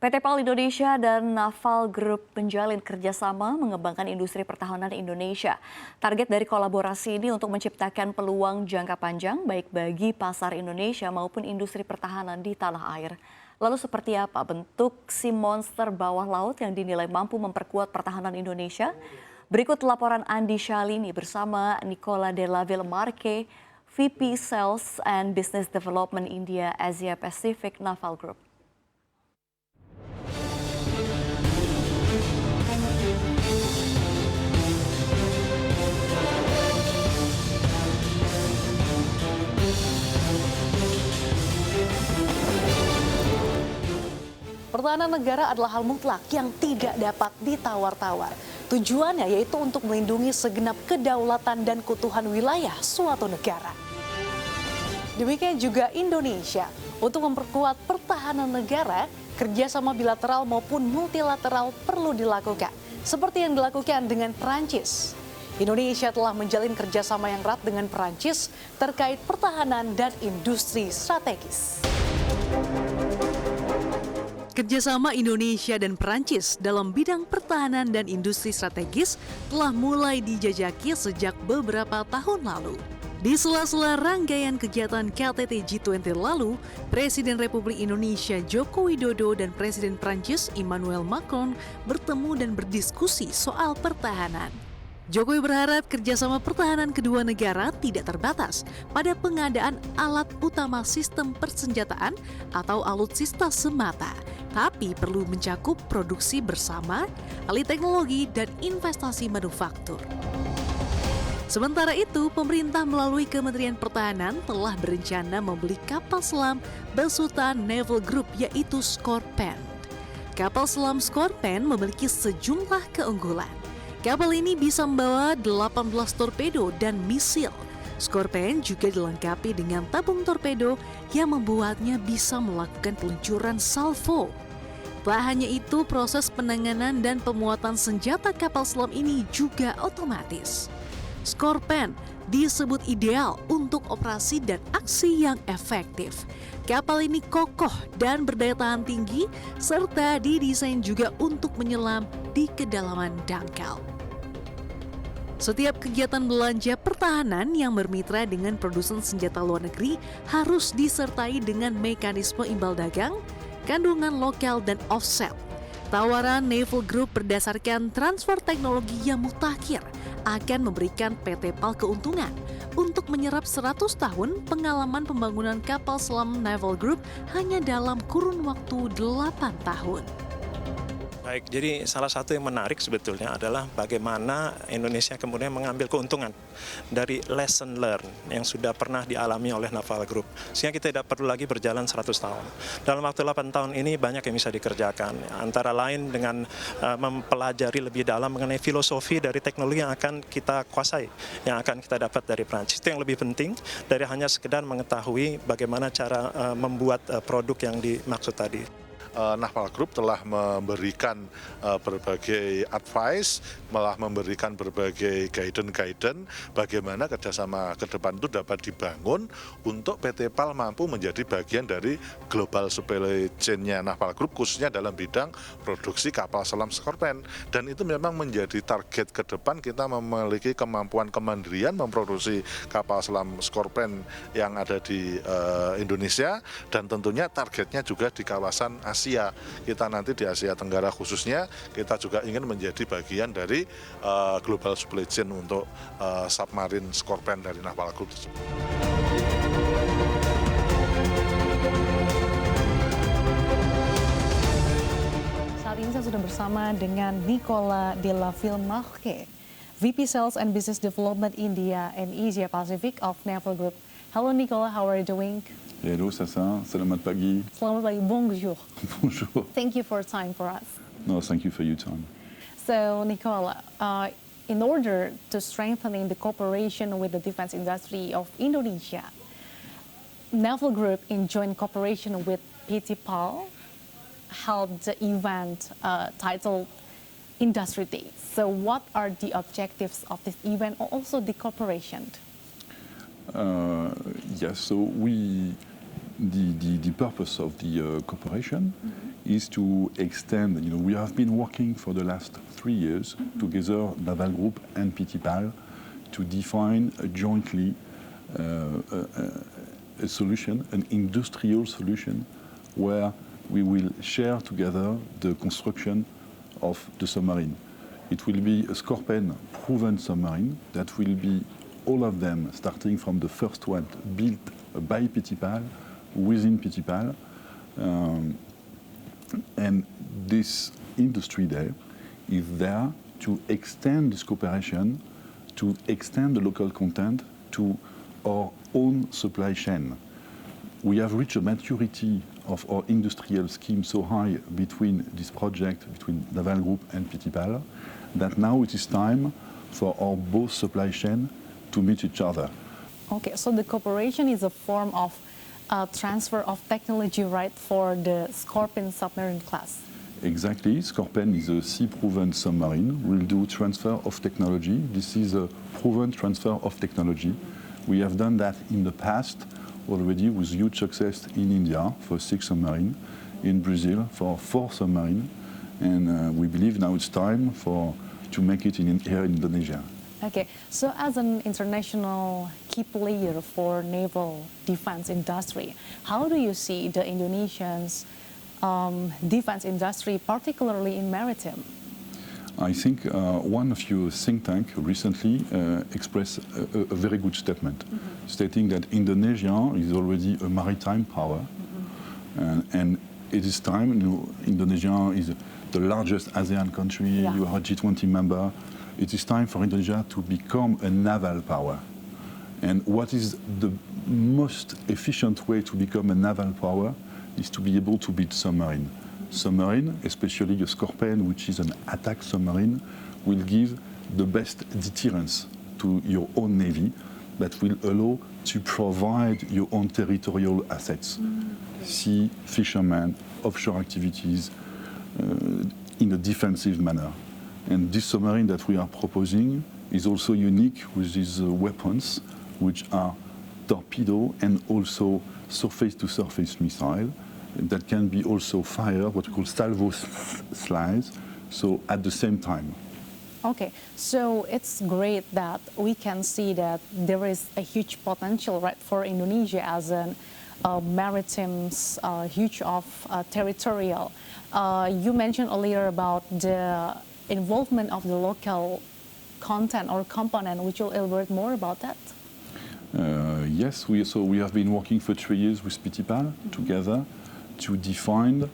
PT PAL Indonesia dan Naval Group menjalin kerjasama mengembangkan industri pertahanan Indonesia. Target dari kolaborasi ini untuk menciptakan peluang jangka panjang baik bagi pasar Indonesia maupun industri pertahanan di tanah air. Lalu seperti apa bentuk si monster bawah laut yang dinilai mampu memperkuat pertahanan Indonesia? Berikut laporan Andi Shalini bersama Nicola Della Marque, VP Sales and Business Development India Asia Pacific Naval Group. Pertahanan negara adalah hal mutlak yang tidak dapat ditawar-tawar. Tujuannya yaitu untuk melindungi segenap kedaulatan dan keutuhan wilayah suatu negara. Demikian juga Indonesia. Untuk memperkuat pertahanan negara, kerjasama bilateral maupun multilateral perlu dilakukan. Seperti yang dilakukan dengan Perancis. Indonesia telah menjalin kerjasama yang erat dengan Perancis terkait pertahanan dan industri strategis. Kerjasama Indonesia dan Perancis dalam bidang pertahanan dan industri strategis telah mulai dijajaki sejak beberapa tahun lalu. Di sela-sela rangkaian kegiatan KTT G20 lalu, Presiden Republik Indonesia Joko Widodo dan Presiden Perancis Emmanuel Macron bertemu dan berdiskusi soal pertahanan. Jokowi berharap kerjasama pertahanan kedua negara tidak terbatas pada pengadaan alat utama sistem persenjataan atau alutsista semata, tapi perlu mencakup produksi bersama, alih teknologi, dan investasi manufaktur. Sementara itu, pemerintah melalui Kementerian Pertahanan telah berencana membeli kapal selam besutan Naval Group yaitu Skorpen. Kapal selam Skorpen memiliki sejumlah keunggulan. Kapal ini bisa membawa 18 torpedo dan misil. Skorpen juga dilengkapi dengan tabung torpedo yang membuatnya bisa melakukan peluncuran salvo. Tak hanya itu, proses penanganan dan pemuatan senjata kapal selam ini juga otomatis. Skorpen disebut ideal untuk operasi dan aksi yang efektif. Kapal ini kokoh dan berdaya tahan tinggi, serta didesain juga untuk menyelam di kedalaman dangkal. Setiap kegiatan belanja pertahanan yang bermitra dengan produsen senjata luar negeri harus disertai dengan mekanisme imbal dagang, kandungan lokal, dan offset. Tawaran Naval Group berdasarkan transfer teknologi yang mutakhir akan memberikan PT PAL keuntungan untuk menyerap 100 tahun pengalaman pembangunan kapal selam Naval Group hanya dalam kurun waktu 8 tahun. Baik, jadi salah satu yang menarik sebetulnya adalah bagaimana Indonesia kemudian mengambil keuntungan dari lesson learned yang sudah pernah dialami oleh Naval Group. Sehingga kita tidak perlu lagi berjalan 100 tahun. Dalam waktu 8 tahun ini banyak yang bisa dikerjakan. Antara lain dengan mempelajari lebih dalam mengenai filosofi dari teknologi yang akan kita kuasai, yang akan kita dapat dari Prancis. Itu yang lebih penting dari hanya sekedar mengetahui bagaimana cara membuat produk yang dimaksud tadi. Naval Group telah memberikan berbagai advice, malah memberikan berbagai guidance bagaimana kerjasama ke depan itu dapat dibangun untuk PT PAL mampu menjadi bagian dari global supply chain-nya Naval Group, khususnya dalam bidang produksi kapal selam Skorpen. Dan itu memang menjadi target ke depan, kita memiliki kemampuan kemandirian memproduksi kapal selam Skorpen yang ada di Indonesia, dan tentunya targetnya juga di kawasan Asia. Kita nanti di Asia Tenggara khususnya, kita juga ingin menjadi bagian dari global supply chain untuk submarine Skorpen dari Naval Group. Saat ini saya sudah bersama dengan Nicola Della Marque, VP Sales and Business Development India and Asia Pacific of Naval Group. Hello Nicola, how are you doing? Hello Sasa, selamat pagi. Selamat pagi, bonjour. Bonjour. Thank you for time for us. No, thank you for your time. So Nicola, in order to strengthening the cooperation with the defense industry of Indonesia, Naval Group in joint cooperation with PT PAL held the event titled Industry Days. So what are the objectives of this event or also the cooperation? Yes, so the purpose of the cooperation is to extend. We have been working for the last 3 years together, Naval Group and PTPAL, to define jointly a solution, an industrial solution, where we will share together the construction of the submarine. It will be a Scorpène proven submarine that will be all of them, starting from the first one, built by PTPAL, within PTPAL. And this industry day is there to extend this cooperation, to extend the local content to our own supply chain. We have reached a maturity of our industrial scheme so high between this project, between Naval Group and PTPAL, that now it is time for our both supply chain to meet each other. Okay, so the cooperation is a form of transfer of technology, right, for the Scorpène submarine class? Exactly. Scorpène is a sea-proven submarine. We'll do transfer of technology. This is a proven transfer of technology. We have done that in the past already with huge success in India for 6 submarines, in Brazil for 4 submarines, and we believe now it's time to make it here in Indonesia. Okay, so as an international key player for naval defense industry, how do you see the Indonesian's defense industry, particularly in maritime? I think one of your think tank recently expressed a very good statement, stating that Indonesia is already a maritime power, and it is time. Indonesia is the largest ASEAN country. Yeah. You are a G20 member. It is time for Indonesia to become a naval power. And what is the most efficient way to become a naval power is to be able to build submarine. Submarine, especially a Scorpène, which is an attack submarine, will give the best deterrence to your own navy that will allow to provide your own territorial assets, sea, fishermen, offshore activities, in a defensive manner. And this submarine that we are proposing is also unique with these weapons, which are torpedo and also surface-to-surface missile that can be also fired, what we call salvo slides, so at the same time. Okay, so it's great that we can see that there is a huge potential, right, for Indonesia as a maritime, huge of territorial. You mentioned earlier about the involvement of the local content or component. Would you elaborate more about that? Yes, we have been working for 3 years with PTPAL together to define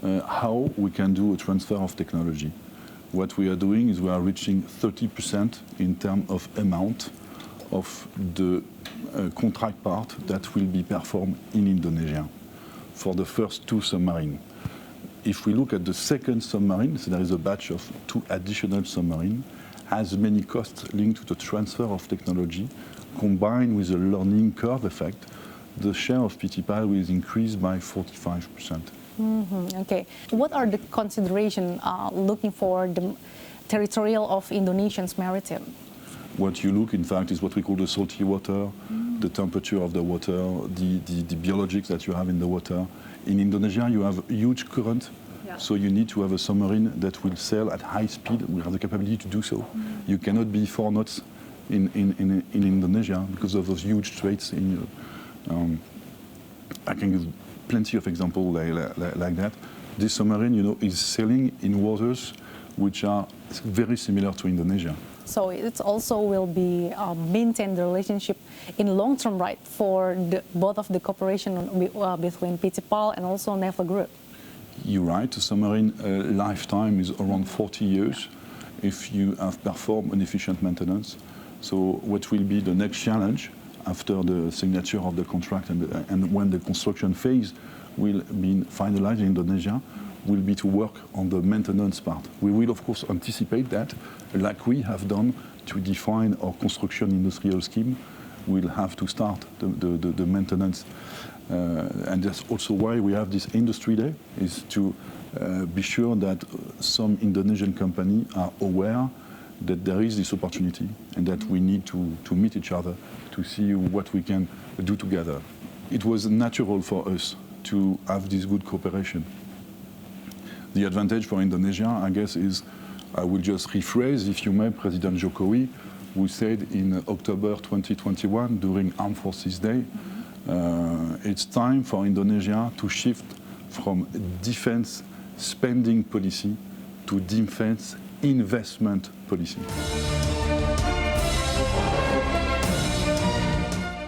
how we can do a transfer of technology. What we are doing is we are reaching 30% in terms of amount of the contract part that will be performed in Indonesia for the first 2 submarines. If we look at the second submarine, so there is a batch of 2 additional submarines, has many costs linked to the transfer of technology, combined with a learning curve effect. The share of PTPAL will increase by 45%. Okay. What are the considerations looking for the territorial of Indonesian's maritime? What you look, in fact, is what we call the salty water, the temperature of the water, the biologics that you have in the water. In Indonesia, you have huge current, so you need to have a submarine that will sail at high speed. We have the capability to do so. You cannot be 4 knots in Indonesia because of those huge straits. I can give plenty of examples like that. This submarine, is sailing in waters which are very similar to Indonesia. So it also will be maintain the relationship in long term, right, for both of the cooperation between PTPAL and also Naval Group. You're right. The submarine lifetime is around 40 years if you have performed an efficient maintenance. So what will be the next challenge after the signature of the contract and when the construction phase will be finalized in Indonesia will be to work on the maintenance part. We will, of course, anticipate that, like we have done to define our construction industrial scheme. We'll have to start the maintenance. And that's also why we have this industry day, is to be sure that some Indonesian companies are aware that there is this opportunity and that we need to meet each other to see what we can do together. It was natural for us to have this good cooperation. The advantage for Indonesia, I guess, is, I will just rephrase, if you may, President Jokowi, who said in October 2021 during Armed Forces Day, it's time for Indonesia to shift from defense spending policy to defense investment policy.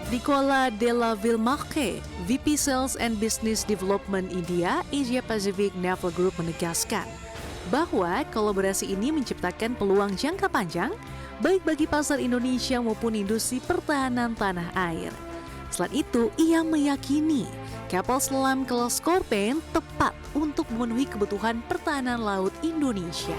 Nicola Della Vilmarque, VP Sales and Business Development India, Asia Pacific Naval Group menegaskan bahwa kolaborasi ini menciptakan peluang jangka panjang baik bagi pasar Indonesia maupun industri pertahanan tanah air. Selain itu, ia meyakini kapal selam kelas Scorpene tepat untuk memenuhi kebutuhan pertahanan laut Indonesia.